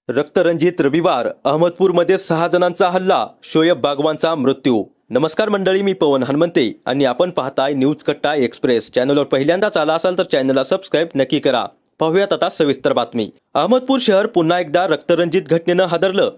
रक्तरंजित रविवार अहमदपूरमध्ये 6 जणांचा हल्ला, शोएब बागवानचा मृत्यू। नमस्कार मंडळी, मी पवन हनुमंते आणि आपण पाहताय न्यूज कट्टा एक्सप्रेस। चॅनलवर पहिल्यांदाच आला असाल तर चॅनलला सबस्क्राइब नक्की करा। पाहूयात आता सविस्तर बातमी। अहमदपूर शहर पुन्हा एकदा रक्तरंजित घटनेनं हादरलं।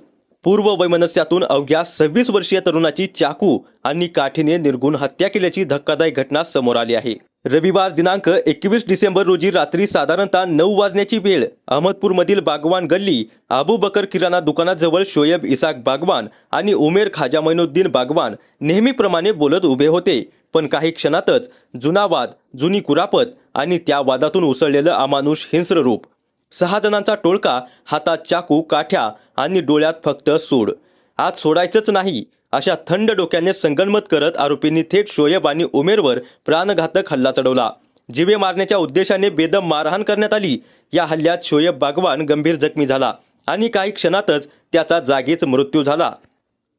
पूर्व वैमनस्यातून अवघ्या 26 वर्षीय तरुणाची चाकू आणि काठीने निर्घृण हत्या केल्याची धक्कादायक घटना समोर आली आहे। रविवार दिनांक 21 डिसेंबर रोजी रात्री साधारणतः 9 वाजण्याची वेळ अहमदपूरमधील बागवान गल्ली अबू बकर किराणा दुकानाजवळ शोएब इसाक बागवान आणि उमेर खाजा मैनुद्दीन बागवान नेहमीप्रमाणे बोलत उभे होते। पण काही क्षणातच जुना वाद, जुनी कुरापत आणि त्या वादातून उसळलेलं अमानुष हिंस्र रूप। 6 जणांचा टोळका, हातात चाकू, काठ्या आणि डोळ्यात फक्त सूड। आज सोडायचंच नाही अशा थंड डोक्याने संगनमत करत आरोपींनी थेट शोएब आणि उमेरवर प्राणघातक हल्ला चढवला। जीवे मारण्याच्या उद्देशाने बेदम मारहाण करण्यात आली। या हल्ल्यात शोएब बागवान गंभीर जखमी झाला आणि काही क्षणातच त्याचा जागीच मृत्यू झाला।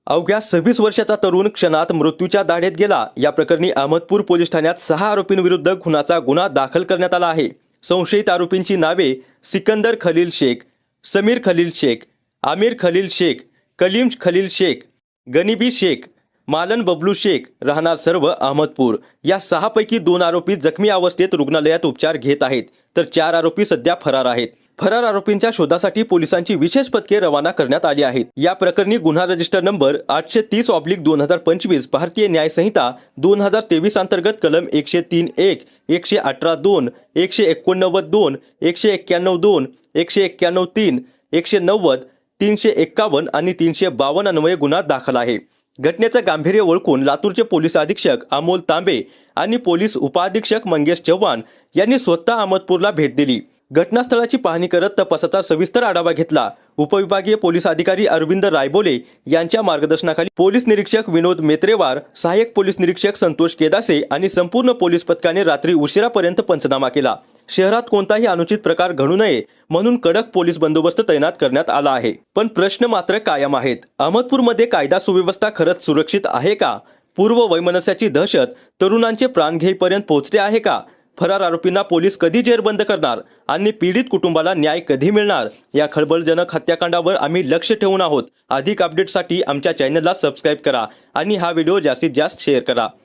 अवघ्या 26 वर्षाचा तरुण क्षणात मृत्यूच्या दाढेत गेला। या प्रकरणी अहमदपूर पोलीस ठाण्यात 6 आरोपींविरुद्ध खुनाचा गुन्हा दाखल करण्यात आला आहे। संशयित आरोपींची नावे सिकंदर खलील शेख, समीर खलील शेख, आमिर खलील शेख, कलीम खलील शेख, गनिबी शेख, मालन बबलू शेख, राहणार सर्व अहमदपूर। या 6 पैकी 2 आरोपी जखमी अवस्थेत रुग्णालयात उपचार घेत आहेत, तर 4 आरोपी सध्या फरार आहेत। फरार आरोपींच्या शोधासाठी पोलिसांची विशेष पथके रवाना करण्यात आली आहेत। या प्रकरणी गुन्हा रजिस्टर नंबर 830/2025 भारतीय न्याय संहिता 2023 अंतर्गत कलम 103(1), 118(2), 189(2), 191(2), 191(3), 190, 351 आणि 352 अन्वये गुन्हा दाखल आहे। घटनेचं गांभीर्य ओळखून लातूरचे पोलीस अधीक्षक अमोल तांबे आणि पोलीस उपअधीक्षक मंगेश चव्हाण यांनी स्वतः अहमदपूरला भेट दिली। घटनास्थळाची पाहणी करत तपासाचा सविस्तर आढावा घेतला। उपविभागीय पोलीस अधिकारी अरविंद रायबोले यांच्या मार्गदर्शनाखाली पोलीस निरीक्षक विनोद मेत्रेवार, सहाय्यक पोलीस निरीक्षक संतोष केदासे आणि संपूर्ण पोलीस पथकाने रात्री उशिरापर्यंत पंचनामा केला। शहरात कोणताही अनुचित प्रकार घडू नये म्हणून कडक पोलीस बंदोबस्त तैनात करण्यात आला आहे। पण प्रश्न मात्र कायम आहेत। अहमदपूरमध्ये कायदा सुव्यवस्था खरंच सुरक्षित आहे का? पूर्व वैमनस्याची दहशत तरुणांचे प्राण घेईपर्यंत पोहोचते आहे का? फरार आरोपींना पोलीस कधी जेरबंद करणार आणि पीडित कुटुंबाला न्याय कधी मिळणार? या खळबळजनक हत्याकांडावर आम्ही लक्ष ठेवून आहोत। अधिक अपडेटसाठी आमच्या चॅनलला सबस्क्राइब करा आणि हा व्हिडिओ जास्तीत जास्त शेअर करा।